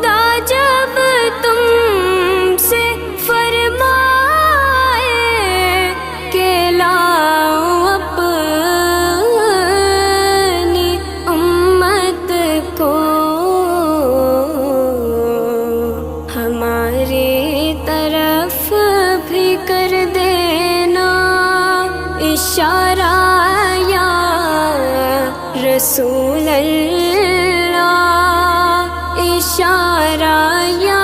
خدا جب تم سے فرمائے کہ لاؤ اپنی امت کو، ہماری طرف بھی کر دینا اشارہ یا رسول اللہ، اشارہ یا